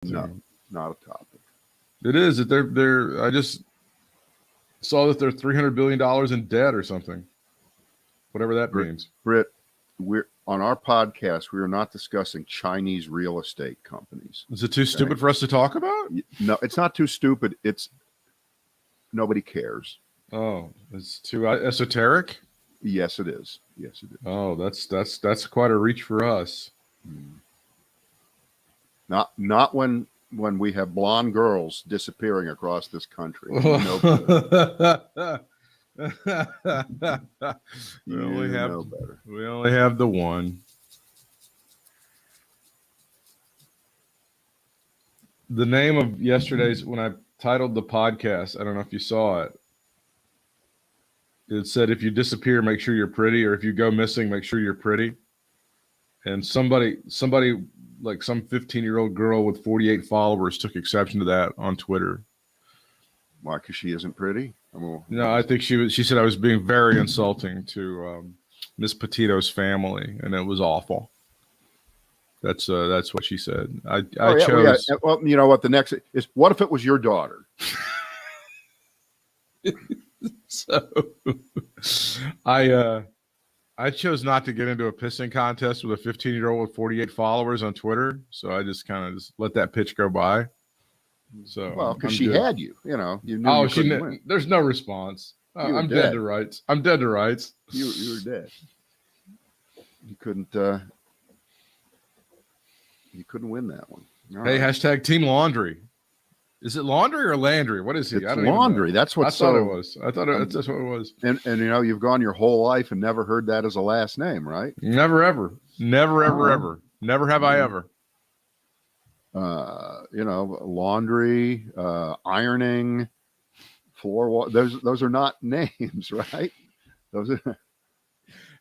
No, not a topic. It is that they're. I just saw that they're $300 billion in debt or something. Whatever that means. Britt, we're on our podcast. We are not discussing Chinese real estate companies. Is it too stupid for us to talk about? No, it's not too stupid. It's nobody cares. Oh, it's too esoteric? Yes, it is. Yes, it is. Oh, that's quite a reach for us. Not when we have blonde girls disappearing across this country. We only have the one. The name of yesterday's, when I titled the podcast, I don't know if you saw it. It said, if you disappear, make sure you're pretty, or if you go missing, make sure you're pretty. And somebody like some 15-year-old girl with 48 followers took exception to that on Twitter. Why? Because she isn't pretty? No, I think she said I was being very insulting to Miss Petito's family, and it was awful. That's what she said. I chose. Yeah. Well, you know what? The next is, what if it was your daughter? So I chose not to get into a pissing contest with a 15-year-old with 48 followers on Twitter. So I just kind of just let that pitch go by. So well, because she had you know. You knew you win. There's no response. I'm dead to rights. I'm dead to rights. You were dead. You couldn't win that one. All right. Hashtag Team Laundry. Is it Laundry or Landry? What is he? It's Laundry. That's what I thought it was. That's what it was. And you know, you've gone your whole life and never heard that as a last name, right? Never ever. Never have I ever. You know, laundry, ironing, floor. Those are not names, right? Those are.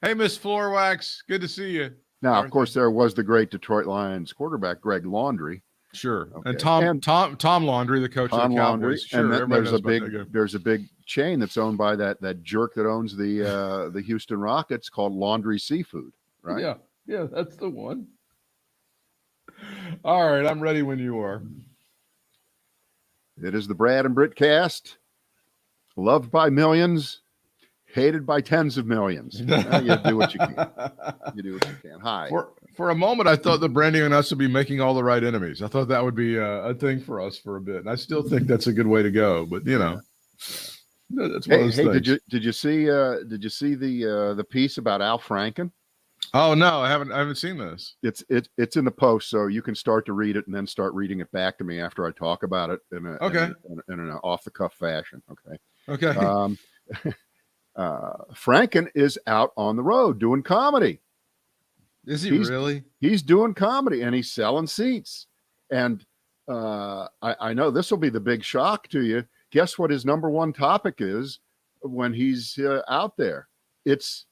Hey, Miss Floorwax, good to see you. Now, of course, there was the great Detroit Lions quarterback Greg Laundry. Sure, okay. And Tom Laundry, the coach of the Cowboys. Sure, and there's a big chain that's owned by that jerk that owns the Houston Rockets called Laundry Seafood, right? Yeah, that's the one. All right, I'm ready when you are. It is the Brad and Britt cast, loved by millions, hated by tens of millions. You do what you can. You do what you can. Hi. For a moment, I thought that Brandy and us would be making all the right enemies. I thought that would be a thing for us for a bit, and I still think that's a good way to go. But you know, that's one of those things. Did you see the piece about Al Franken? Oh no, I haven't seen this. It's in the post, so you can start to read it and then start reading it back to me after I talk about it in an off the cuff fashion. Okay. Franken is out on the road doing comedy. Is he really? He's doing comedy and he's selling seats. And I know this will be the big shock to you. Guess what his number one topic is when he's out there? It's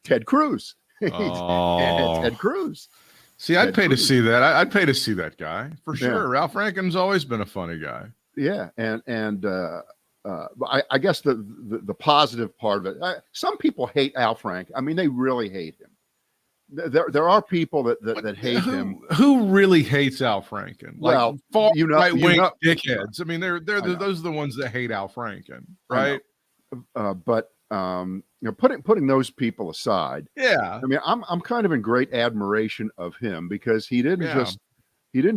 Ted Cruz. Ted Cruz. See, I'd pay to see that. I'd pay to see that guy for sure. Yeah. Ralph Franken's always been a funny guy. Yeah, and I guess the positive part of it. Some people hate Al Franken. I mean, they really hate him. There are people that hate him. Who really hates Al Franken? Like, well, far right-wing dickheads. I mean, they're those are the ones that hate Al Franken, right? But you know, putting those people aside, yeah. I mean, I'm kind of in great admiration of him because he didn't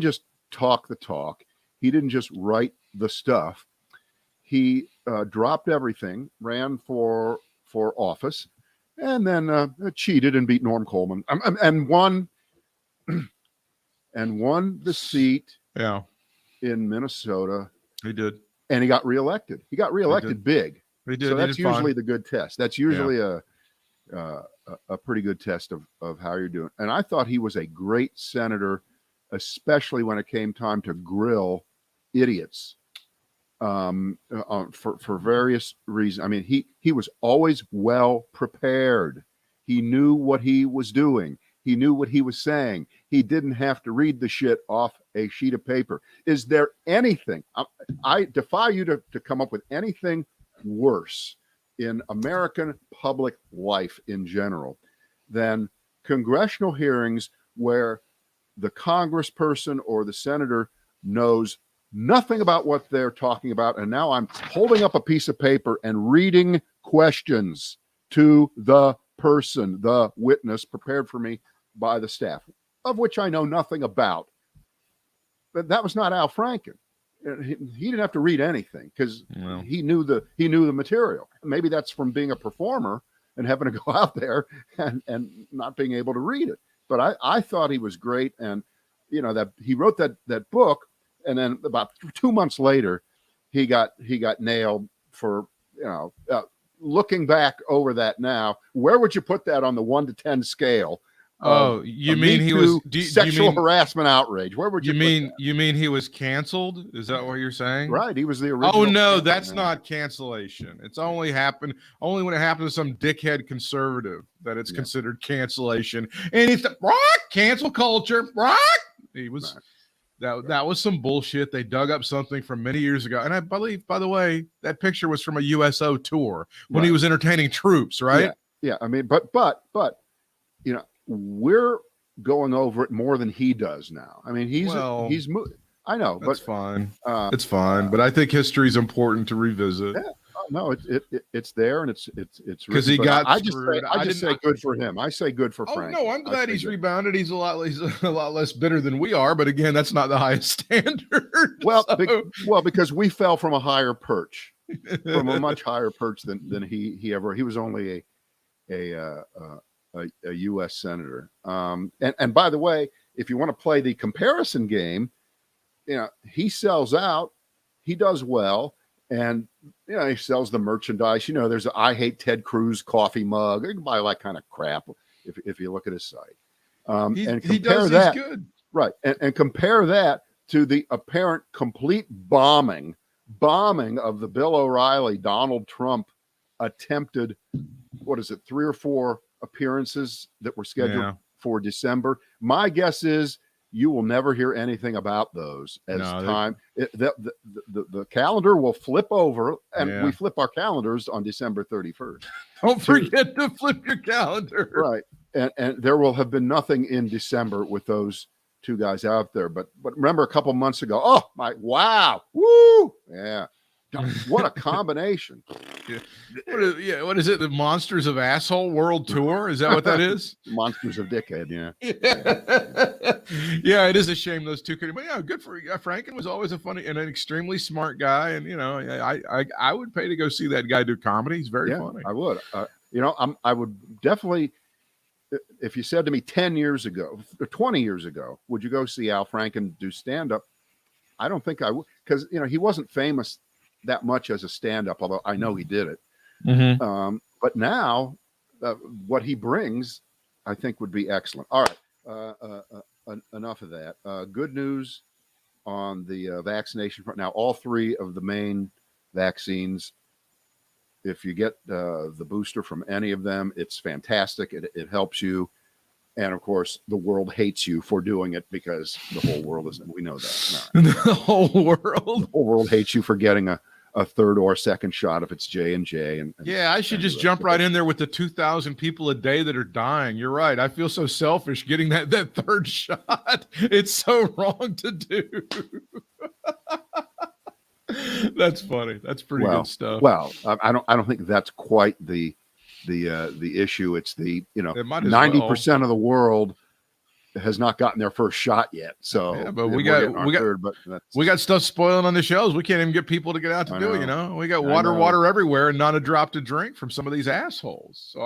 just talk the talk. He didn't just write the stuff. He dropped everything, ran for office, and then cheated and beat Norm Coleman, and won the seat. Yeah, in Minnesota. He did, and he got reelected. He got reelected big. He did. So that's usually the good test. That's usually a pretty good test of how you're doing. And I thought he was a great senator, especially when it came time to grill idiots. For various reasons. I mean, he was always well prepared. He knew what he was doing. He knew what he was saying. He didn't have to read the shit off a sheet of paper. Is there anything? I defy you to come up with anything worse in American public life in general than congressional hearings where the congressperson or the senator knows nothing about what they're talking about. And now I'm holding up a piece of paper and reading questions to the person, the witness, prepared for me by the staff, of which I know nothing about. But that was not Al Franken. He didn't have to read anything because he knew the material. Maybe that's from being a performer and having to go out there and not being able to read it. But I thought he was great, and that he wrote that book, and then about 2 months later, he got nailed for looking back over that now. Where would you put that on the 1 to 10 scale? Oh, you mean he was sexual harassment outrage? Where would you you mean he was canceled? Is that what you're saying? Right, he was the original. Oh no, that's not cancellation. It's only when it happened to some dickhead conservative that it's considered cancellation. And it's cancel culture. He was that was some bullshit. They dug up something from many years ago, and I believe, by the way, that picture was from a USO tour when he was entertaining troops, right? Yeah. I mean, but we're going over it more than he does now. I mean, he's I know, that's fine. It's fine, but I think history is important to revisit. Yeah, no, it's there, and it's because he got. I just say good for him. I say good for Frank. No, I'm glad he's rebounded. He's a lot less bitter than we are, but again, that's not the highest standard. Well, because we fell from a higher perch, from a much higher perch than he ever. He was only a U.S. senator. And by the way, if you want to play the comparison game, he sells out, he does well, and he sells the merchandise. There's a I Hate Ted Cruz coffee mug. You can buy all that kind of crap if you look at his site. And compare that, he's good. Right, and compare that to the apparent complete bombing of the Bill O'Reilly, Donald Trump attempted, 3 or 4 appearances that were scheduled for December. My guess is you will never hear anything about those the calendar will flip over, and we flip our calendars on December 31st. Don't forget to flip your calendar. Right. And there will have been nothing in December with those 2 guys out there. But remember a couple months ago, wow. Woo. Yeah. What a combination. What is it? The Monsters of Asshole World Tour? Is that what that is? Monsters of Dickhead, Yeah, it is a shame those two could. But good for Franken was always a funny and an extremely smart guy. And I would pay to go see that guy do comedy. He's very funny. I would. I would definitely. If you said to me 10 years ago or 20 years ago, would you go see Al Franken do stand up? I don't think I would, because he wasn't famous that much as a stand-up, although I know he did it. Mm-hmm. But now what he brings, I think, would be excellent. All right. Enough of that. Good news on the vaccination front. Now, all 3 of the main vaccines, if you get the booster from any of them, it's fantastic. It helps you. And of course, the world hates you for doing it, because the whole world isn't. We know that. No. The whole world hates you for getting a 3rd or 2nd shot if it's J&J. And I should just jump right in there with the 2,000 people a day that are dying. You're right. I feel so selfish getting that 3rd shot. It's so wrong to do. That's funny. That's pretty good stuff. Well, I don't think that's quite the issue. It's the 90% of the world has not gotten their first shot yet. So but we got stuff spoiling on the shelves. We can't even get people to get out to do it. We got water everywhere and not a drop to drink from some of these assholes. So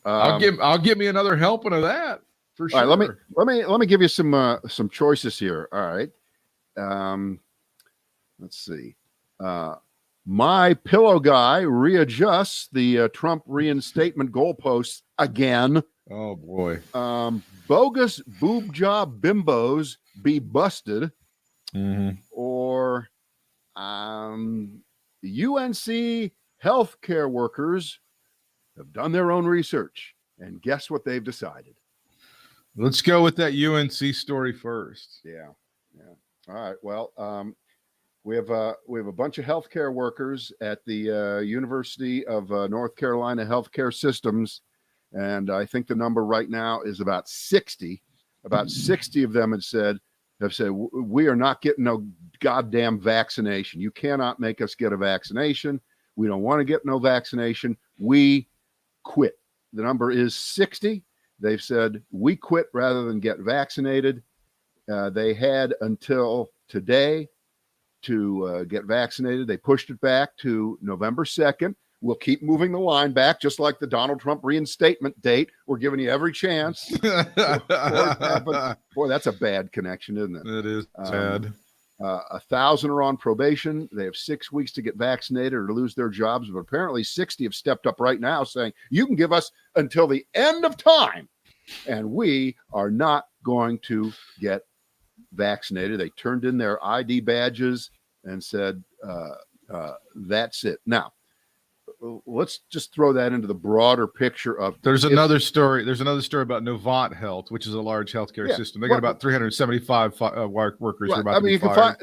I'll give me another helping of that for sure. All right, let me give you some choices here. All right. Let's see. My Pillow guy readjusts the Trump reinstatement goalposts again. Oh boy. Bogus boob job bimbos be busted. Mm-hmm. Or UNC healthcare workers have done their own research, and guess what they've decided? Let's go with that UNC story first. Yeah. All right. Well, we have a bunch of healthcare workers at the University of North Carolina Healthcare Systems, and I think the number right now is about 60 about 60 of them have said, we are not getting no goddamn vaccination. You cannot make us get a vaccination. We don't want to get no vaccination. We quit. The number is 60. They've said we quit rather than get vaccinated. They had until today to get vaccinated. They pushed it back to November 2nd. We'll keep moving the line back, just like the Donald Trump reinstatement date. We're giving you every chance. Boy, that's a bad connection, isn't it? It is sad. 1,000 are on probation. They have 6 weeks to get vaccinated or to lose their jobs. But apparently 60 have stepped up right now saying, you can give us until the end of time, and we are not going to get vaccinated. They turned in their ID badges and said, that's it. Now, let's just throw that into the broader picture of. There's another story about Novant Health, which is a large healthcare system. They got about 375 workers who are about to be fired.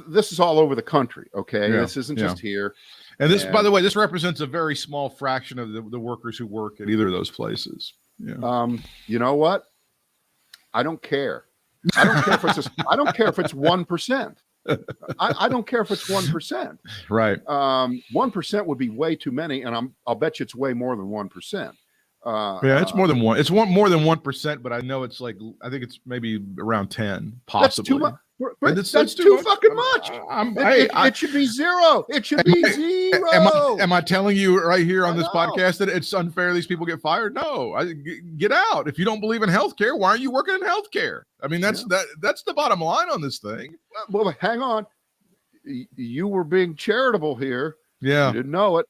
This is all over the country. Okay, this isn't just here. And this, by the way, this represents a very small fraction of the workers who work at either of those places. Yeah. You know what? I don't care. I don't care if it's 1%. I don't care if it's 1%. Right. 1% would be way too many, and I'll bet you it's way more than 1%. It's more than one. It's more than 1%, but I know it's like, I think it's maybe around 10, possibly. That's too much. That's too fucking much. It should be zero. It should be zero. Am I telling you right here on this podcast that it's unfair these people get fired? No, get out. If you don't believe in healthcare, why aren't you working in healthcare? I mean, that's the bottom line on this thing. Well, hang on. You were being charitable here. Yeah. You didn't know it.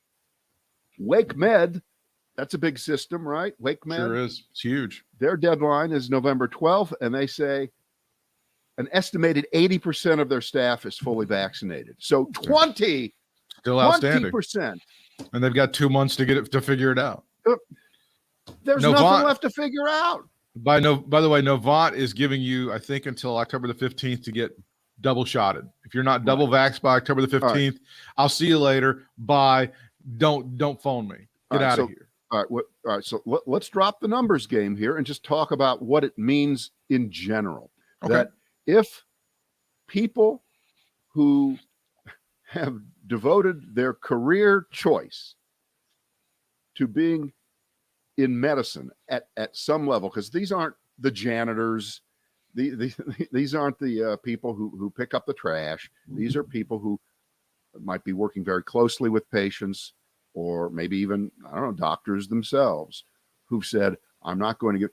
Wake Med, that's a big system, right? Wake Med. Sure is. It's huge. Their deadline is November 12th, and they say an estimated 80% of their staff is fully vaccinated. So still outstanding. 20%. And they've got 2 months to figure it out. There's nothing left to figure out. By the way, Novant is giving you, I think, until October the 15th to get double shotted. If you're not double vaxxed by October the 15th, I'll see you later. Bye. Don't phone me. Get out of here. All right. So let's drop the numbers game here and just talk about what it means in general. Okay. That if people who have devoted their career choice to being in medicine at some level, because these aren't the janitors, these aren't the people who pick up the trash. These are people who might be working very closely with patients, or maybe even, I don't know, doctors themselves, who've said, I'm not going to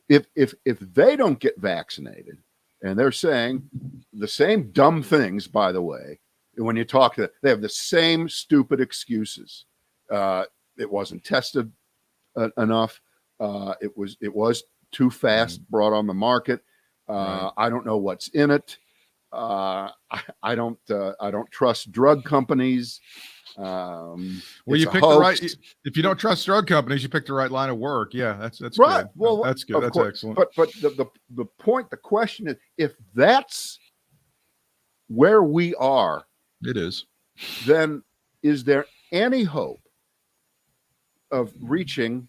get, if they don't get vaccinated, and they're saying the same dumb things, by the way, when you talk to them, they have the same stupid excuses. It wasn't tested enough. It was too fast brought on the market. I don't know what's in it. I don't trust drug companies. Well, you picked the right. If you don't trust drug companies, you picked the right line of work. Yeah, that's right. Good. Well, that's good. That's excellent. But the point, the question is, if that's where we are, it is. Then is there any hope of reaching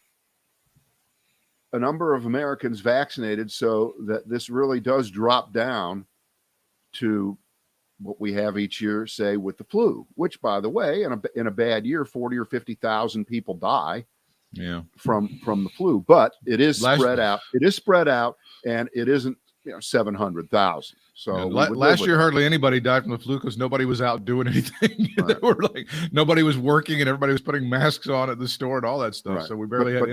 a number of Americans vaccinated so that this really does drop down to what we have each year, say, with the flu, which, by the way, in a bad year, 40 or 50,000 people die from the flu, but it is spread out. It is spread out, and it isn't 700,000. So last year, hardly anybody died from the flu because nobody was out doing anything. Right. They were like, nobody was working, and everybody was putting masks on at the store and all that stuff. Right. So we barely had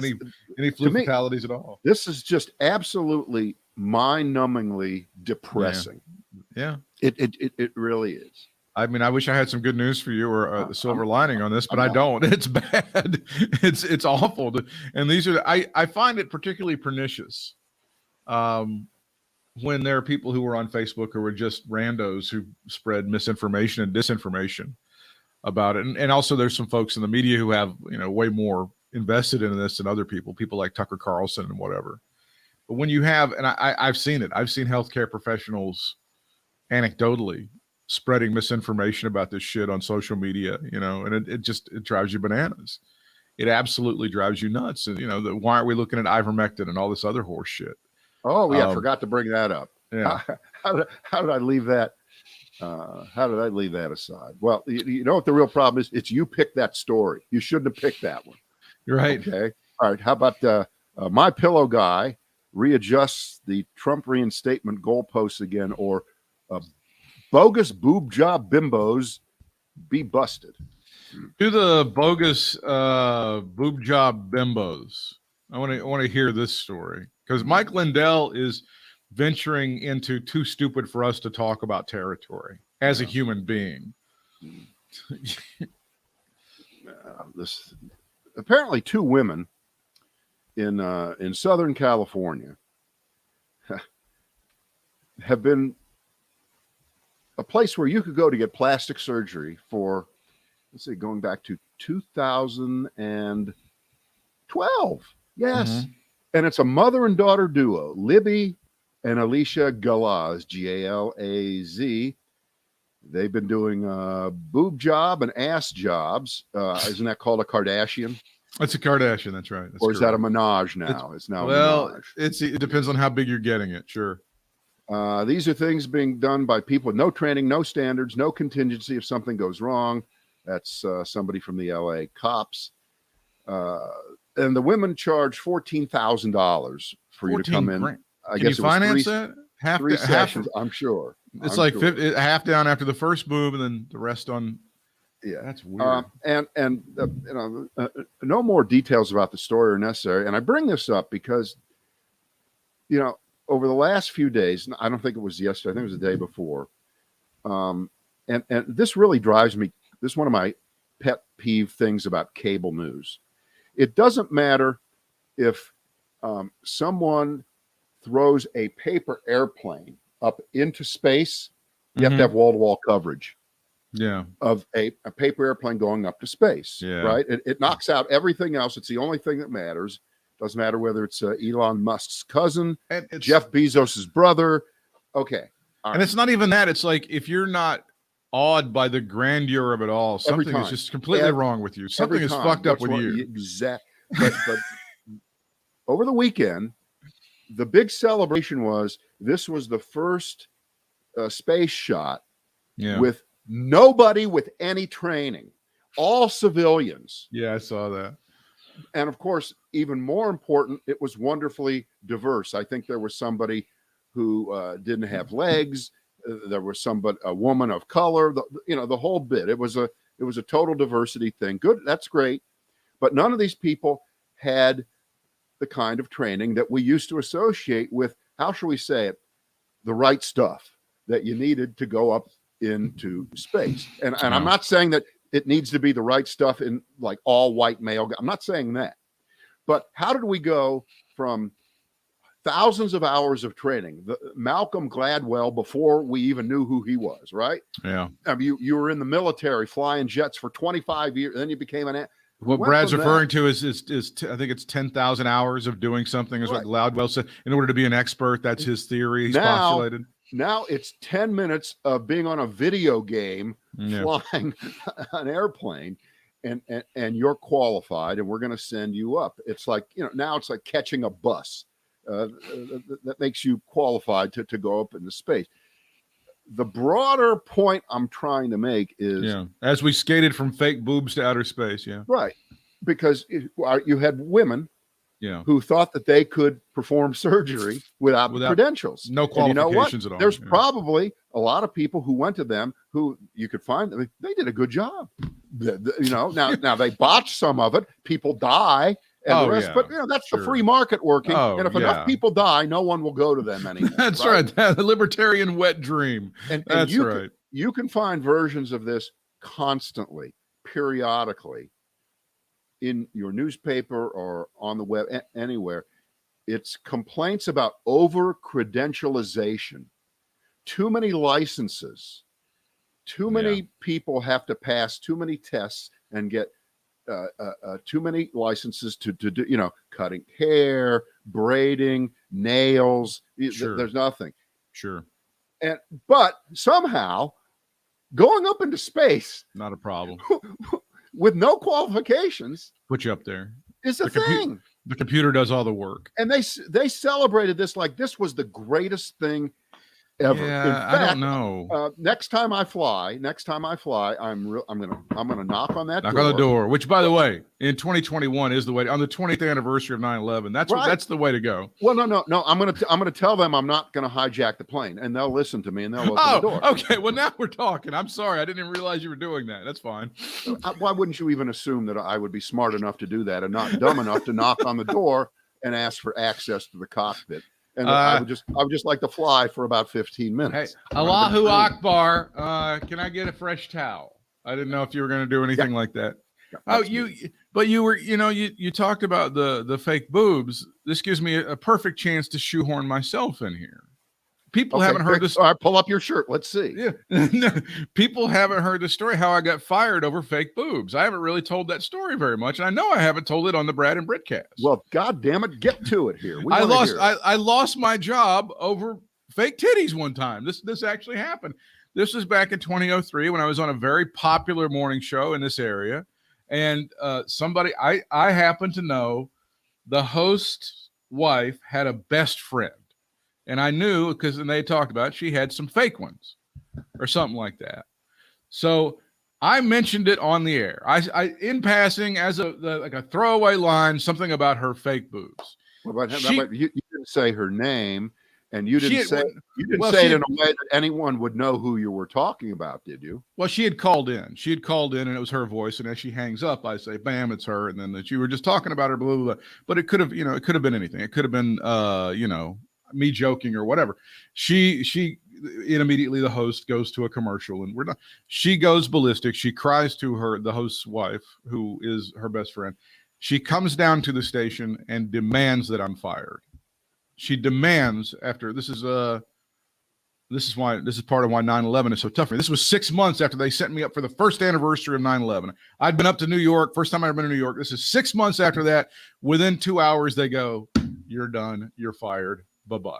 any flu fatalities at all. This is just absolutely mind-numbingly depressing. Yeah. It really is. I mean, I wish I had some good news for you or a silver lining on this, but I don't. It's bad. It's awful. And these are, I find it particularly pernicious when there are people who are on Facebook who are just randos who spread misinformation and disinformation about it. And also there's some folks in the media who have, way more invested in this than other people like Tucker Carlson and whatever. But when you have, and I've seen it, I've seen healthcare professionals anecdotally spreading misinformation about this shit on social media, and it drives you bananas. It absolutely drives you nuts. And, why aren't we looking at ivermectin and all this other horse shit? Oh yeah, I forgot to bring that up. Yeah. How did I leave that? How did I leave that aside? Well, you know what the real problem is? It's you picked that story. You shouldn't have picked that one. You're right. Okay. All right. How about My Pillow guy readjusts the Trump reinstatement goalposts again, or bogus boob job bimbos be busted? To the bogus boob job bimbos. I want to hear this story because Mike Lindell is venturing into too stupid for us to talk about territory as a human being. This apparently two women in Southern California have been a place where you could go to get plastic surgery for, let's see, going back to 2012. Yes. Mm-hmm. And it's a mother and daughter duo, Libby and Alicia Galaz, Galaz. They've been doing boob job and ass jobs. Isn't that called a Kardashian? It's a Kardashian. That's right. That's or is correct. that a menage now? It's now a menage. It depends on how big you're getting it. Sure. These are things being done by people with no training, no standards, no contingency if something goes wrong. That's somebody from the LA cops. And the women charge $14,000 for you to come in. I guess you finance that? Three sessions, I'm sure. It's like half down after the first boob, and then the rest on. Yeah, that's weird. No more details about the story are necessary. And I bring this up because, over the last few days, I don't think it was yesterday, I think it was the day before. And this really drives me. This is one of my pet peeve things about cable news. It doesn't matter if someone throws a paper airplane up into space. You have to have wall-to-wall coverage. Yeah, of a paper airplane going up to space. Yeah, right. It knocks out everything else. It's the only thing that matters. Doesn't matter whether it's Elon Musk's cousin, Jeff Bezos's brother. Okay, and it's not even that. It's like if you're not awed by the grandeur of it all, something is just completely wrong with you. Something is fucked up with you. Exactly. But over the weekend, the big celebration was this was the first space shot with nobody with any training, all civilians. Yeah, I saw that. And of course, even more important, it was wonderfully diverse. I think there was somebody who didn't have legs. There was a woman of color. The whole bit. It was a total diversity thing. Good, that's great. But none of these people had the kind of training that we used to associate with, how shall we say it, the right stuff that you needed to go up into space. And I'm not saying that it needs to be the right stuff in like all white male. I'm not saying that. But how did we go from thousands of hours of training, Malcolm Gladwell, before we even knew who he was, right? Yeah. I mean, you were in the military flying jets for 25 years, and then you became what Brad's referring to is I think it's 10,000 hours of doing something is what Gladwell said. In order to be an expert, that's his theory. He's postulated. Now it's 10 minutes of being on a video game, flying an airplane, and you're qualified, and we're going to send you up. It's like, now it's like catching a bus that makes you qualified to go up into space. The broader point I'm trying to make is, as we skated from fake boobs to outer space, right, because you had women who thought that they could perform surgery without credentials. No qualifications at all. There's probably a lot of people who went to them who you could find, they did a good job. Now they botched some of it. People die and the rest, but that's the free market working. And if enough people die, no one will go to them anymore. That's right. The libertarian wet dream. And you can find versions of this constantly, periodically, in your newspaper or on the web, anywhere. It's complaints about over credentialization, too many licenses, too many people have to pass too many tests and get too many licenses to do, cutting hair, braiding, nails. There's nothing. Sure. But somehow going up into space, not a problem. With no qualifications, put you up there. It's a thing. The computer does all the work. And they celebrated this like this was the greatest thing ever. Yeah, In fact, I don't know. Next time I fly, I'm gonna knock on that Knock door. on the door. Which, by the way, in 2021 is the way on the 20th anniversary of 9/11. That's the way to go. Well, no. I'm gonna tell them I'm not gonna hijack the plane, and they'll listen to me and they'll open the door. Okay. Well, now we're talking. I'm sorry, I didn't even realize you were doing that. That's fine. Why wouldn't you even assume that I would be smart enough to do that and not dumb enough to knock on the door and ask for access to the cockpit? And I would just like to fly for about 15 minutes. Hey, Allahu Akbar. Can I get a fresh towel? I didn't know if you were going to do anything like that. You talked about the fake boobs. This gives me a perfect chance to shoehorn myself in here. People haven't heard this. All right, pull up your shirt. Let's see. Yeah. People haven't heard the story how I got fired over fake boobs. I haven't really told that story very much, and I know I haven't told it on the Brad and Britt cast. Well, God damn it, get to it here. I lost my job over fake titties one time. This actually happened. This was back in 2003 when I was on a very popular morning show in this area, and somebody I happen to know the host's wife had a best friend. And I knew because they talked about it, she had some fake ones or something like that. So I mentioned it on the air. I in passing as like a throwaway line, something about her fake boobs. Well, you didn't say her name, and you didn't say it in a way that anyone would know who you were talking about, did you? Well, she had called in, and it was her voice. And as she hangs up, I say, "Bam, it's her." And then that you were just talking about her, blah blah blah. But it could have been anything. It could have been, me joking or whatever. She immediately the host goes to a commercial and she goes ballistic. She cries to the host's wife, who is her best friend. She comes down to the station and demands that I'm fired. She demands after this is part of why 9/11 is so tough for me. This was 6 months after they sent me up for the first anniversary of 9/11. I'd been up to New York. First time I've been to New York. This is 6 months after that. Within 2 hours, they go, "You're done. You're fired. Bye-bye."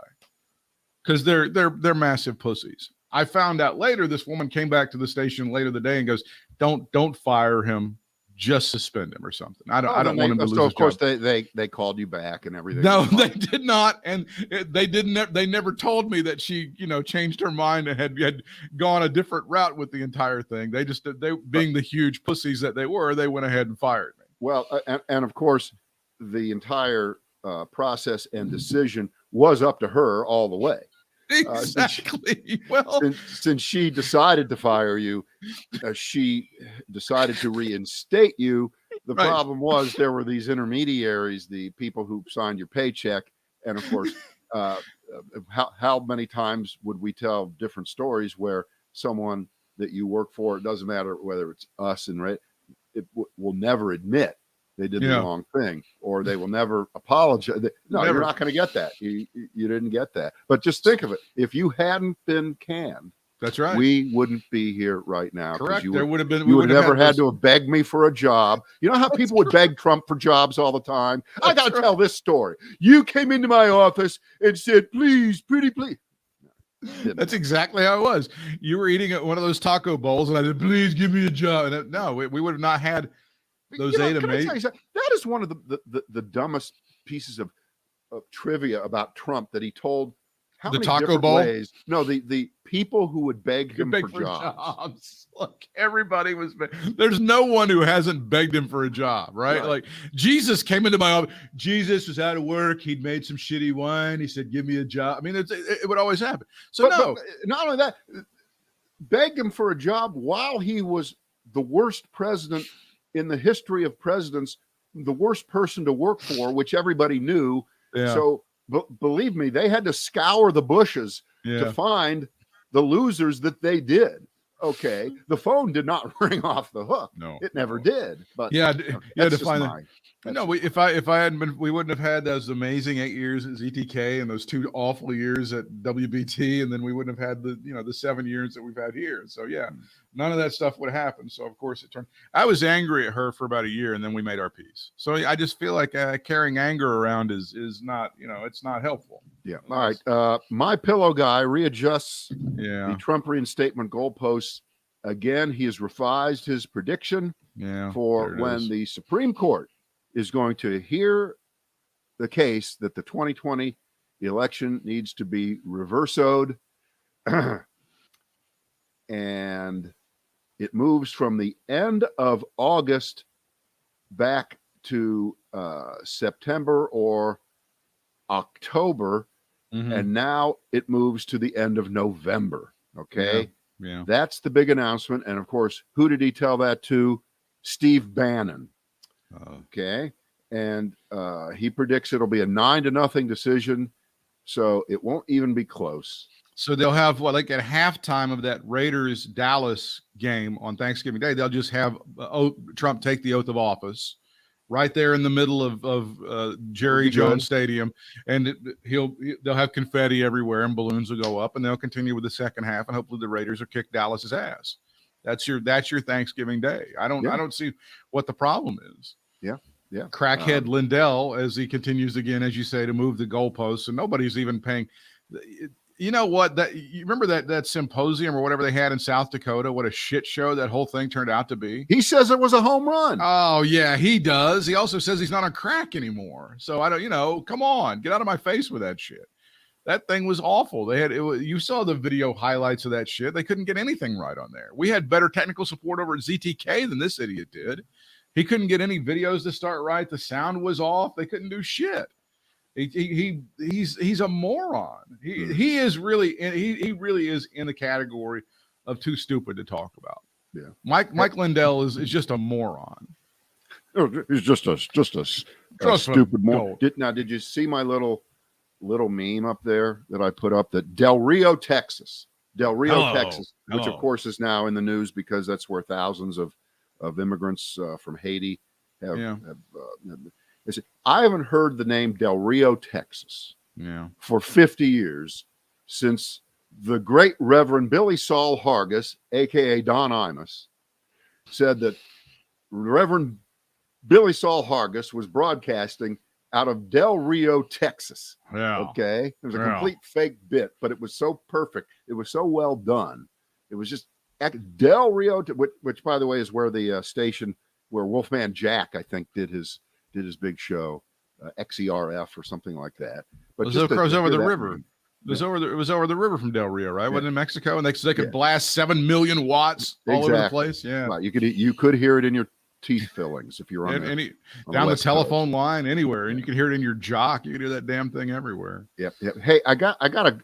Because they're massive pussies. I found out later this woman came back to the station later the day and goes, don't fire him, just suspend him or something. I don't want him to lose his job. So of course they called you back and everything. No, they did not, and they never told me that she changed her mind and had gone a different route with the entire thing. They being the huge pussies that they were, they went ahead and fired me. Well, and of course the entire process and decision was up to her all the way. Exactly. Since she decided to fire you, she decided to reinstate you. The problem was there were these intermediaries, the people who signed your paycheck, and of course, how many times would we tell different stories where someone that you work for, it doesn't matter whether it's us and it will never admit they did the wrong thing, or they will never apologize. No, you're not going to get that. You didn't get that. But just think of it. If you hadn't been canned, that's right, we wouldn't be here right now. Correct. You there would have been. You would never had to have begged me for a job. You know how people would beg Trump for jobs all the time? I got to tell this story. You came into my office and said, "Please, pretty please." That's exactly how it was. You were eating at one of those taco bowls, and I said, "Please give me a job." And we would have not had those that is one of the dumbest pieces of trivia about Trump that he told. How the many taco bowl ways? No, the people who would beg him for jobs. Look, everybody was. There's no one who hasn't begged him for a job, right? Like Jesus came into my office. Jesus was out of work. He'd made some shitty wine. He said, "Give me a job." I mean, it would always happen. So but not only that, begged him for a job while he was the worst president in the history of presidents, the worst person to work for, which everybody knew. Yeah. So believe me, they had to scour the bushes to find the losers that they did. Okay. The phone did not ring off the hook. No, it never did. But you had to find that. No, if I hadn't been, we wouldn't have had those amazing 8 years at ZTK and those 2 awful years at WBT, and then we wouldn't have had the 7 years that we've had here. So none of that stuff would happen. So of course it turned. I was angry at her for about a year, and then we made our peace. So I just feel like carrying anger around is not it's not helpful. Yeah. All right. My Pillow guy readjusts the Trump reinstatement goalposts again. He has revised his prediction for when the Supreme Court is going to hear the case that the 2020 election needs to be reversoed, and it moves from the end of August back to September or October, and now it moves to the end of November. Okay. Yeah. That's the big announcement. And of course, who did he tell that to? Steve Bannon. Okay. And he predicts it'll be a 9-0 decision. So it won't even be close. So they'll have like at halftime of that Raiders Dallas game on Thanksgiving Day, they'll just have Trump take the oath of office right there in the middle of Jerry Jones Stadium, and they'll have confetti everywhere and balloons will go up, and they'll continue with the second half, and hopefully the Raiders will kick Dallas's ass. That's your Thanksgiving Day. I don't see what the problem is. Yeah. Crackhead Lindell, as he continues again, as you say, to move the goalposts, and nobody's even paying. You know what? You remember that symposium or whatever they had in South Dakota? What a shit show that whole thing turned out to be. He says it was a home run. Oh yeah, he does. He also says he's not on crack anymore. So I don't. Come on, get out of my face with that shit. That thing was awful. You saw the video highlights of that shit. They couldn't get anything right on there. We had better technical support over at ZTK than this idiot did. He couldn't get any videos to start right. The sound was off. They couldn't do shit. He's a moron. He is really he really is in the category of too stupid to talk about. Yeah, Mike Lindell is just a moron. He's just a stupid moron. Did you see my little meme up there that I put up? That Del Rio, Texas, which of course is now in the news because that's where thousands of immigrants from Haiti have. I haven't heard the name Del Rio, Texas for 50 years since the great Reverend Billy Saul Hargis, a.k.a. Don Imus, said that Reverend Billy Saul Hargis was broadcasting out of Del Rio, Texas. Yeah. Okay. It was a complete fake bit, but it was so perfect. It was so well done. It was just Del Rio, which by the way, is where the station where Wolfman Jack, I think, did his big show, XERF or something like that. But it was over the river. It was over the river from Del Rio, right? Wasn't it in Mexico? And they could blast 7 million watts all over the place. Yeah, right. You could hear it in your teeth fillings if you're on down the telephone line anywhere, and you can hear it in your jock. You can hear that damn thing everywhere. Yep. Hey, I got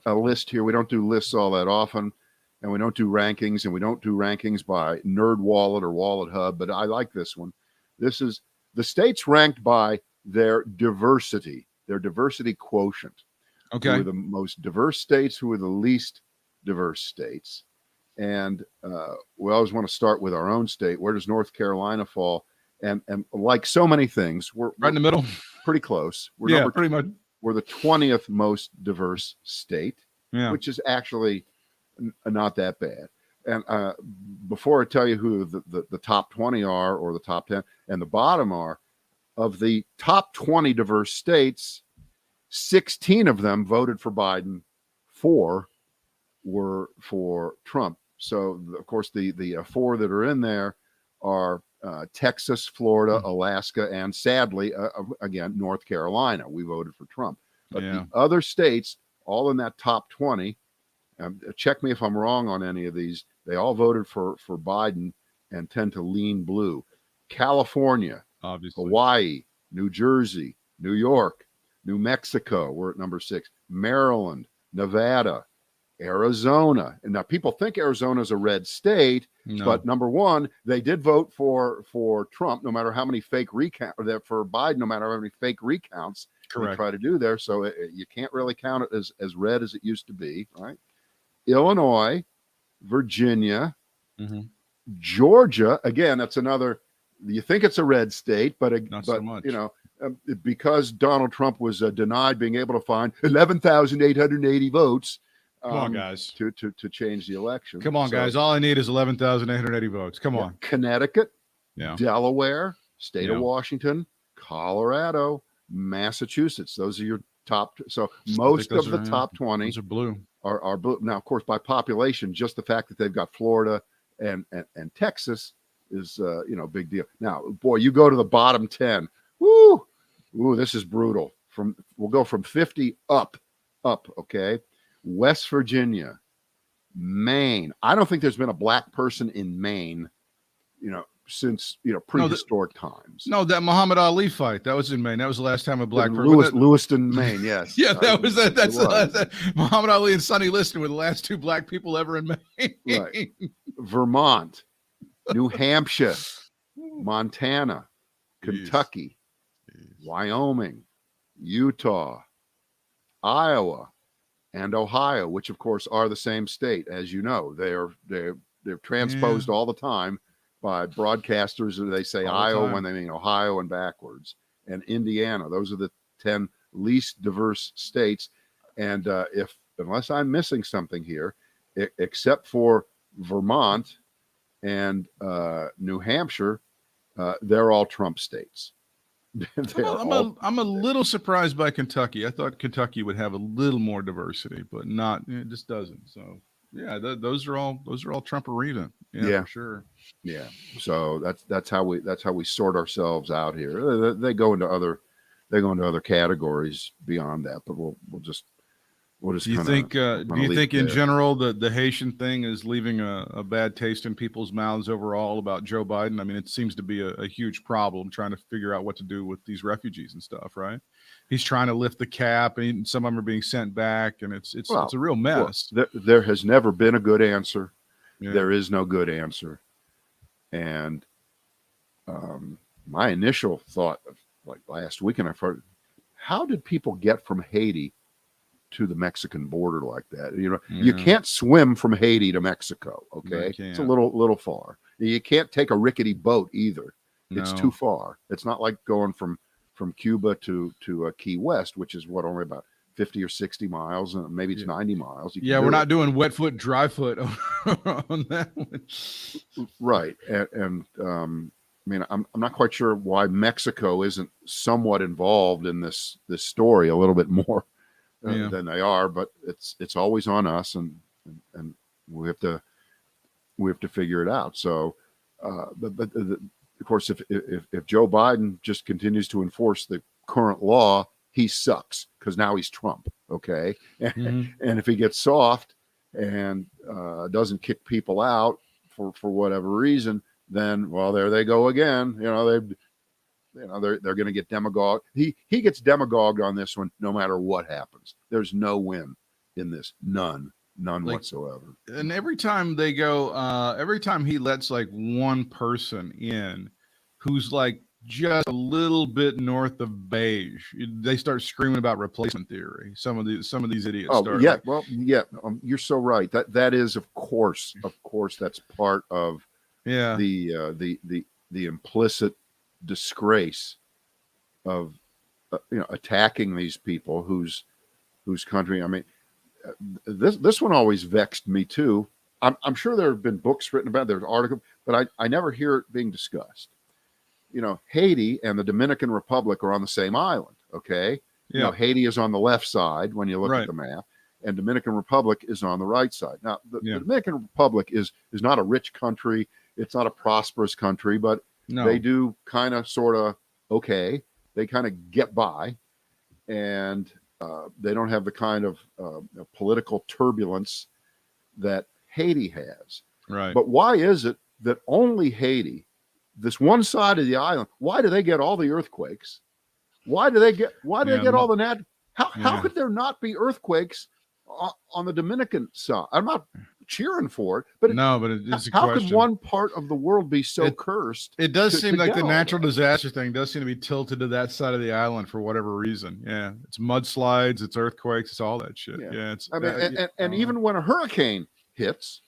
a list here. We don't do lists all that often, and we don't do rankings, and we don't do rankings by Nerd Wallet or Wallet Hub. But I like this one. This is the states ranked by their diversity quotient. Okay. Who are the most diverse states? Who are the least diverse states? And we always want to start with our own state. Where does North Carolina fall? And like so many things, we're right in the middle, pretty close. Pretty much. We're the 20th most diverse state, which is actually not that bad. And before I tell you who the top 20 are, or the top 10 and the bottom are, of the top 20 diverse states, 16 of them voted for Biden, 4 were for Trump. So, of course, the 4 that are in there are Texas, Florida, Alaska, and sadly, again, North Carolina. We voted for Trump. But the other states, all in that top 20, check me if I'm wrong on any of these, they all voted for Biden and tend to lean blue. California, obviously, Hawaii, New Jersey, New York, New Mexico, we're at number 6, Maryland, Nevada, Arizona. And now people think Arizona is a red state, but number 1, they did vote for Trump, no matter how many fake recounts, for Biden, no matter how many fake recounts they try to do there. So you can't really count it as red as it used to be, right? Illinois, Virginia, Georgia. Again, that's another. You think it's a red state, but so much. Because Donald Trump was denied being able to find 11,880 votes. Come on, guys, to change the election. Come on, guys. All I need is 11,880 votes. Come on. Connecticut, Delaware, state of Washington, Colorado, Massachusetts. Those are your top. So most of the top 20 those are blue. Are blue. Now, of course, by population, just the fact that they've got Florida and Texas is a big deal. Now, boy, you go to the bottom 10. Woo, this is brutal. we'll go from 50 up, okay? West Virginia, Maine. I don't think there's been a black person in Maine, since prehistoric times. No, that Muhammad Ali fight, that was in Maine. That was the last time a black person. Lewiston, Maine. Yes. Yeah, that's Muhammad Ali and Sonny Liston were the last two black people ever in Maine. Right. Vermont, New Hampshire, Montana, Kentucky, Wyoming, Utah, Iowa, and Ohio, which of course are the same state. As you know, they're transposed all the time by broadcasters. They say Iowa when they mean Ohio and backwards. And Indiana. Those are the 10 least diverse states. And unless I'm missing something here, except for Vermont and New Hampshire, they're all Trump states. I'm a little surprised by Kentucky. I thought Kentucky would have a little more diversity, but not. It just doesn't. So yeah, those are all Trump arena. Yeah, for sure. Yeah. So that's how we sort ourselves out here. They go into other categories beyond that, but we'll just. Do you think in general the Haitian thing is leaving a bad taste in people's mouths overall about Joe Biden? I mean, it seems to be a huge problem trying to figure out what to do with these refugees and stuff, right? He's trying to lift the cap, and some of them are being sent back, and it's a real mess. Well, there has never been a good answer. Yeah. There is no good answer. And my initial thought of like last weekend, I thought, how did people get from Haiti to the Mexican border like that? You can't swim from Haiti to Mexico. Okay. It's a little far. You can't take a rickety boat either. It's too far. It's not like going from Cuba to Key West, which is only about 50 or 60 miles, and maybe it's 90 miles. We're not doing wet foot, dry foot on that one. Right. And I mean, I'm not quite sure why Mexico isn't somewhat involved in this story a little bit more than they are, but it's always on us, and we have to figure it out. So, but of course, if Joe Biden just continues to enforce the current law, he sucks because now he's Trump. Okay, and if he gets soft and doesn't kick people out for whatever reason, then there they go again. They're going to get demagogued. He gets demagogued on this one, no matter what happens. There's no win in this. None whatsoever. And every time they go, every time he lets like one person in who's like just a little bit north of beige, they start screaming about replacement theory. Some of these idiots. Oh, yeah. Well, yeah. You're so right. That is, of course, that's part of the implicit disgrace of attacking these people whose country. I mean, this one always vexed me too. I'm sure there have been books written about it, there's articles, but I never hear it being discussed. Haiti and the Dominican Republic are on the same island. Okay. Haiti is on the left side when you look at the map, and Dominican Republic is on the right side. Now, the Dominican Republic is not a rich country. It's not a prosperous country, but they do kind of sort of okay. They kind of get by, and they don't have the kind of political turbulence that Haiti has. Right. But why is it that only Haiti, this one side of the island, why do they get all the earthquakes? Why do they get all the how could there not be earthquakes on the Dominican side? I'm not cheering for it, but it's how could one part of the world be so cursed? It does seem like the natural disaster thing does seem to be tilted to that side of the island for whatever reason. Yeah, it's mudslides, it's earthquakes, it's all that shit. Yeah, it's. I mean, and even when a hurricane hits,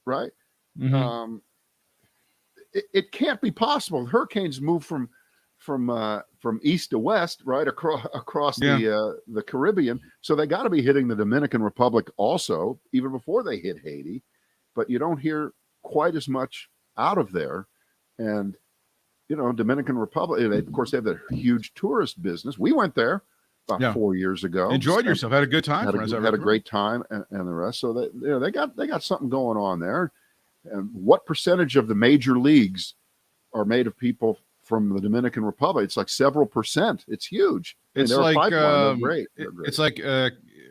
right? Mm-hmm. It can't be possible. Hurricanes move from east to west, right across the Caribbean. So they got to be hitting the Dominican Republic also, even before they hit Haiti. But you don't hear quite as much out of there. And Dominican Republic, of course, they have that huge tourist business. We went there about 4 years ago. Enjoyed yourself, had a good time. Had a great time, and the rest. So they got something going on there. And what percentage of the major leagues are made of people from the Dominican Republic. It's like several percent. It's huge. It's they're a like pipeline. They're great. They're great. it's like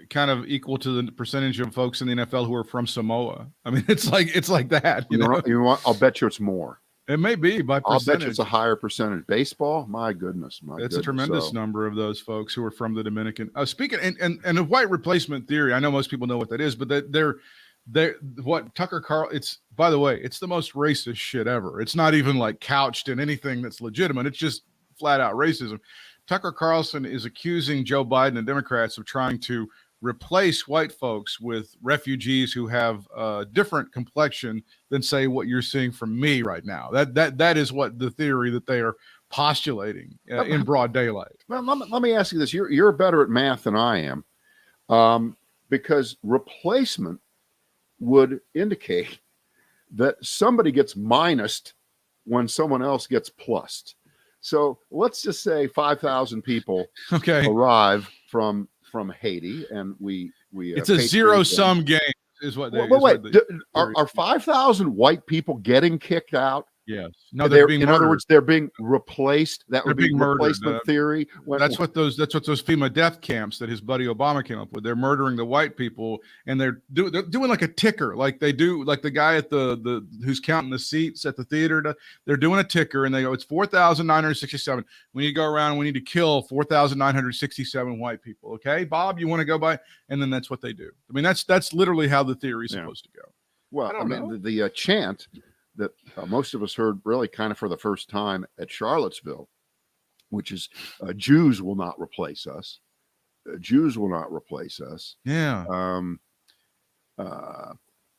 kind of equal to the percentage of folks in the NFL who are from Samoa. I mean, it's like that. You know? I'll bet you it's more. It may be by percentage. I'll bet you it's a higher percentage. Baseball, my goodness, it's a tremendous number of those folks who are from the Dominican. Speaking and the white replacement theory, I know most people know what that is, but they're what Tucker Carlson. It's, by the way, it's the most racist shit ever. It's not even like couched in anything that's legitimate. It's just flat out racism. Tucker Carlson is accusing Joe Biden and Democrats of trying to replace white folks with refugees who have a different complexion than, say, what you're seeing from me right now. That is what the theory that they are postulating in broad daylight. Well, let me ask you this. You're better at math than I am, because replacement would indicate that somebody gets minused when someone else gets plussed. So let's just say 5,000 people arrive from Haiti, and we it's a zero-sum game, is what they. Are 5,000 white people getting kicked out? Yes. No, they're being murdered. In other words, they're being replaced. That would be murdered. Replacement theory. That's what those FEMA death camps that his buddy Obama came up with. They're murdering the white people, and they're doing like a ticker, like they do, like the guy at the who's counting the seats at the theater. They're doing a ticker, and they go, it's 4,967. We need to go around. We need to kill 4,967 white people. Okay, Bob, you want to go by? And then that's what they do. I mean, that's literally how the theory is supposed to go. Well, I mean, the chant that most of us heard really kind of for the first time at Charlottesville, which is Jews will not replace us. Jews will not replace us. Yeah. I'm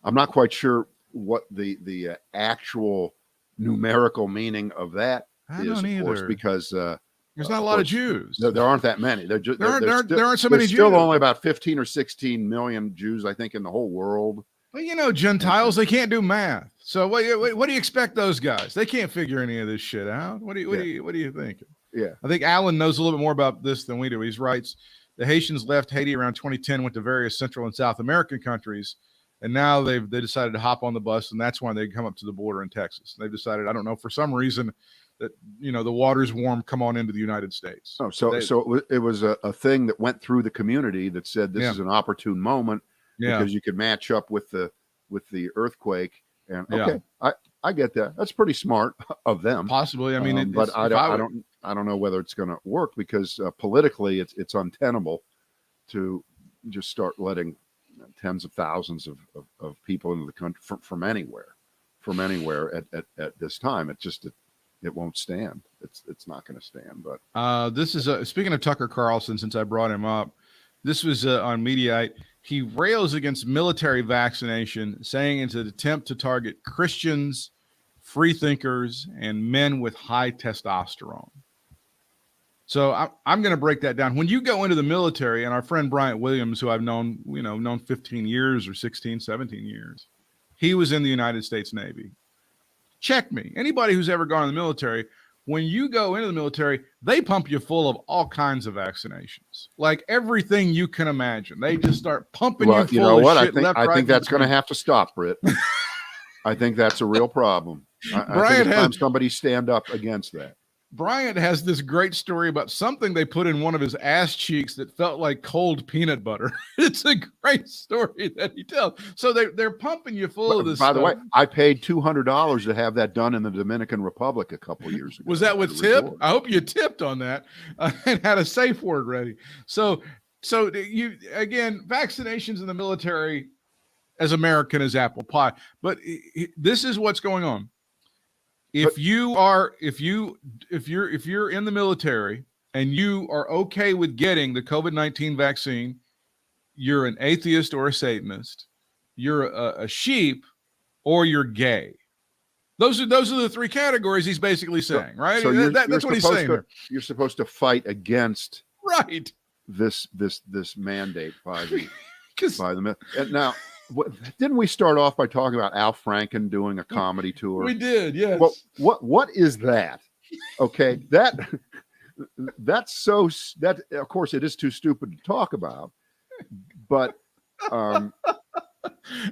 not quite sure what the actual numerical meaning of that is, of course, because there's not a lot of Jews. There aren't that many. There aren't so many Jews. Still only about 15 or 16 million Jews, I think, in the whole world. Well, Gentiles, they can't do math. So what do you expect those guys? They can't figure any of this shit out. What do you think? Yeah. I think Alan knows a little bit more about this than we do. He writes, the Haitians left Haiti around 2010, went to various Central and South American countries, and now they decided to hop on the bus, and that's why they come up to the border in Texas. They've decided, I don't know, for some reason that, the water's warm, come on into the United States. Oh, so it was a thing that went through the community that said this is an opportune moment. Yeah. Because you could match up with the earthquake, and I get that. That's pretty smart of them. Possibly, I mean, but I don't know whether it's going to work, because politically it's untenable to just start letting tens of thousands of people into the country from anywhere at this time. It won't stand. It's not going to stand. But this is speaking of Tucker Carlson, since I brought him up. This was on Mediaite. He rails against military vaccination, saying it's an attempt to target Christians, free thinkers, and men with high testosterone. So I'm going to break that down. When you go into the military, and our friend Bryant Williams, who I've known 15 years or 16, 17 years, he was in the United States Navy. Check me. Anybody who's ever gone in the military, when you go into the military, they pump you full of all kinds of vaccinations, like everything you can imagine. They just start pumping you full of shit. You know what? I think that's going to have to stop, Britt. I think that's a real problem. I think it's time somebody stand up against that. Bryant has this great story about something they put in one of his ass cheeks that felt like cold peanut butter. It's a great story that he tells. So they're pumping you full of this stuff. By the way, I paid $200 to have that done in the Dominican Republic a couple of years ago. Was that with tip? I hope you tipped on that and had a safe word ready. So you, again, vaccinations in the military, as American as apple pie. But this is what's going on. If you're in the military and you are okay with getting the COVID-19 vaccine, you're an atheist or a Satanist, you're a sheep, or you're gay. Those are the three categories he's basically saying, right? So that's what he's saying there. You're supposed to fight against this mandate by the and now. Didn't we start off by talking about Al Franken doing a comedy tour? We did, yes. Well, what is that? Okay, that's of course it is too stupid to talk about, but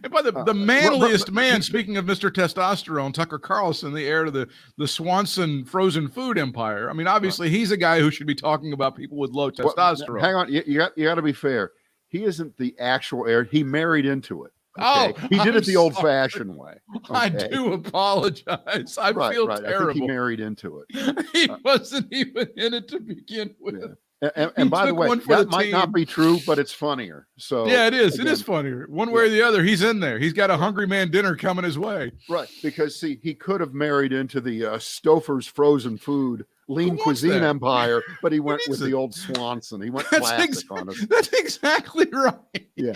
And by the manliest man, speaking of Mr. Testosterone, Tucker Carlson, the heir to the Swanson frozen food empire. I mean, obviously, he's a guy who should be talking about people with low testosterone. Hang on, you got to be fair. He isn't the actual heir. He married into it. Okay? Oh, he did it the old-fashioned way. Okay? I do apologize. I feel terrible. I think he married into it. He wasn't even in it to begin with. Yeah. And by the way, that might not be true, but it's funnier. So yeah, it is. Again, it is funnier. One way or the other, he's in there. He's got a hungry man dinner coming his way. Right, because see, he could have married into the Stouffer's frozen food lean cuisine empire, but he went with the old Swanson. He went classic on us. That's exactly right. Yeah.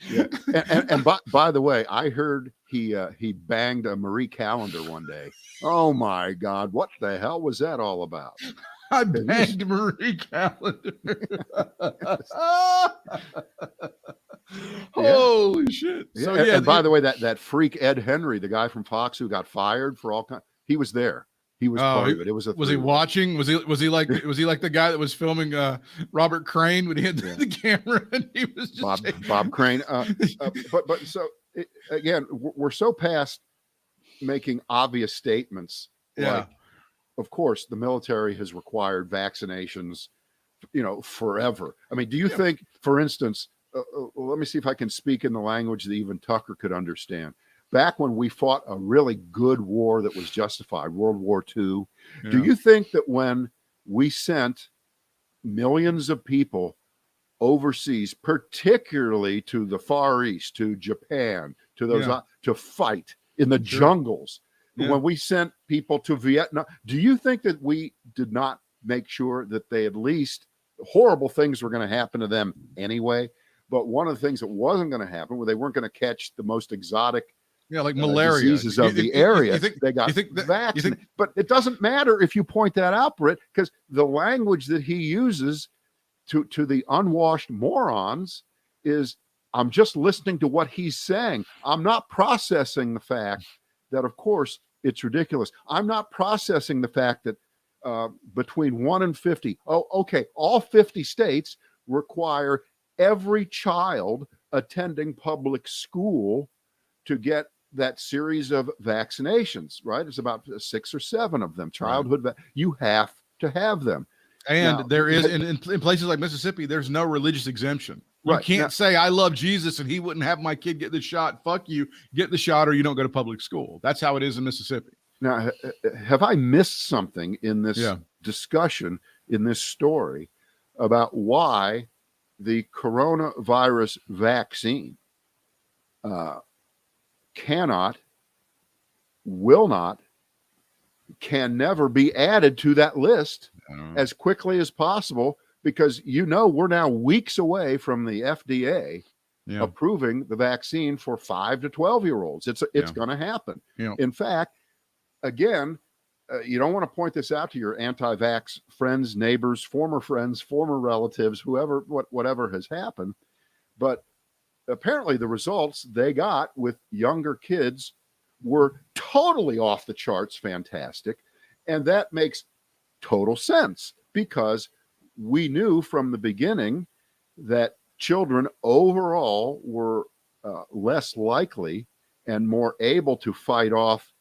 Yeah. And by the way, I heard he banged a Marie Callender one day. Oh my God, what the hell was that all about? I banged Marie Callender. Holy shit. So yeah, and by the way, that freak Ed Henry, the guy from Fox who got fired for all kinds, he was there. He was part of it. It was was he watching? Was he like the guy that was filming Robert Crane when he had the camera and he was just Bob Crane. But so again, we're so past making obvious statements. Yeah. Like, of course, the military has required vaccinations, forever. I mean, do you think, for instance, let me see if I can speak in the language that even Tucker could understand. Back when we fought a really good war that was justified, World War II, do you think that when we sent millions of people overseas, particularly to the Far East, to Japan, to those to fight in the jungles, when we sent people to Vietnam, do you think that we did not make sure that they at least, horrible things were going to happen to them anyway, but one of the things that wasn't going to happen, where they weren't going to catch the most exotic like malaria diseases of the area, they got vaccinated. But it doesn't matter if you point that out, Britt, because the language that he uses to the unwashed morons is, I'm just listening to what he's saying. I'm not processing the fact that, of course, it's ridiculous. I'm not processing the fact that between 1 and 50, all 50 states require every child attending public school to get that series of vaccinations, right? It's about 6 or 7 of them. Childhood, you have to have them. And now, there is, in places like Mississippi, there's no religious exemption. You can't say, I love Jesus and he wouldn't have my kid get the shot. Fuck you. Get the shot or you don't go to public school. That's how it is in Mississippi. Now, have I missed something in this discussion, in this story, about why the coronavirus vaccine cannot, will not, can never be added to that list as quickly as possible? Because we're now weeks away from the FDA approving the vaccine for 5 to 12-year-olds. It's going to happen. In fact, again, you don't want to point this out to your anti-vax friends, neighbors, former relatives, whoever, whatever has happened. But apparently the results they got with younger kids were totally off the charts fantastic. And that makes total sense, because we knew from the beginning that children overall were less likely and more able to fight off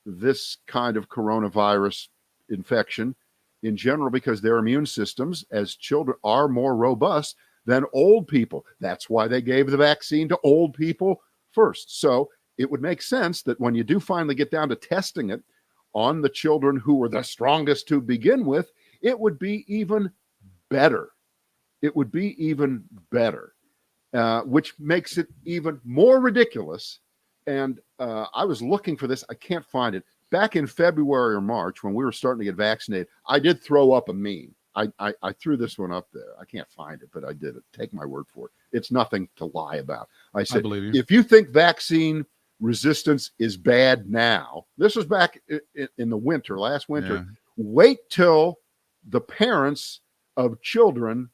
this kind of coronavirus infection in general, because their immune systems as children are more robust than old people. That's why they gave the vaccine to old people first. So it would make sense that when you do finally get down to testing it on the children who were the strongest to begin with, it would be even better. It would be even better, which makes it even more ridiculous. And I was looking for this. I can't find it. Back in February or March, when we were starting to get vaccinated, I did throw up a meme. I threw this one up there. I can't find it, but I did it. Take my word for it. It's nothing to lie about. I said, if you think vaccine resistance is bad now, this was back in the winter, last winter, wait till the parents of children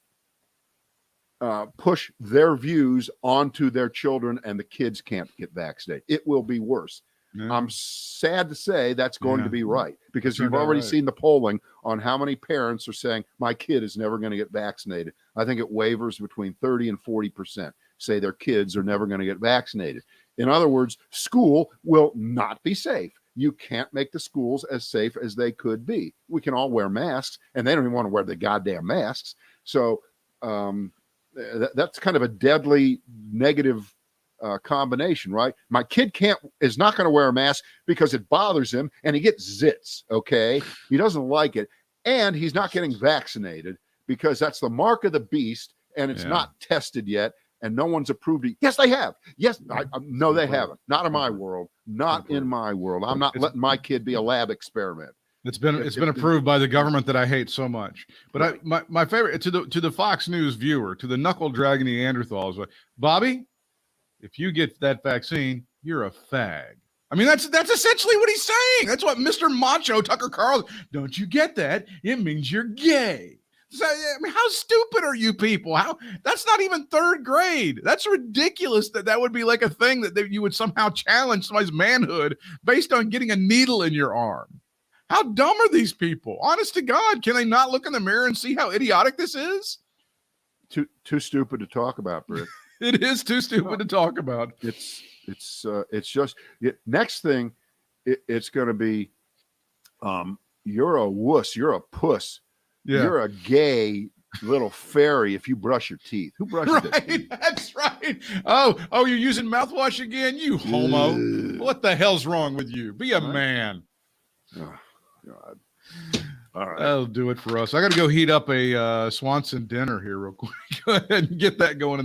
push their views onto their children and the kids can't get vaccinated. It will be worse. I'm sad to say that's going to be right, because you've already seen the polling on how many parents are saying my kid is never going to get vaccinated. I think it wavers between 30 and 40%. say their kids are never going to get vaccinated. In other words, school will not be safe. You can't make the schools as safe as they could be. We can all wear masks, and they don't even want to wear the goddamn masks. So that's kind of a deadly negative combination, right? My kid is not going to wear a mask because it bothers him and he gets zits. Okay. He doesn't like it. And he's not getting vaccinated because that's the mark of the beast and it's not tested yet. And no one's approved it. Yes, they have. Yes. No, they haven't. Not in my world. Not in my world. I'm not letting my kid be a lab experiment. It's been approved by the government that I hate so much. But right. my favorite to the Fox News viewer, to the knuckle dragging Neanderthals, Bobby, if you get that vaccine, you're a fag. I mean, that's essentially what he's saying. That's what Mr. Macho Tucker Carlson. Don't you get that? It means you're gay. So, I mean, how stupid are you people? That's not even third grade. That's ridiculous that would be like a thing that you would somehow challenge somebody's manhood based on getting a needle in your arm. How dumb are these people? Honest to God, can they not look in the mirror and see how idiotic this is? Too stupid to talk about, Britt. It is too stupid to talk about. It's just next thing. It's going to be, you're a wuss. You're a puss. Yeah. You're a gay little fairy if you brush your teeth. Who brushes their teeth? That's right. Oh, you're using mouthwash again, you homo. What the hell's wrong with you? Be a man. Oh, God. All right. That'll do it for us. I got to go heat up a Swanson dinner here real quick. Go ahead and get that going in the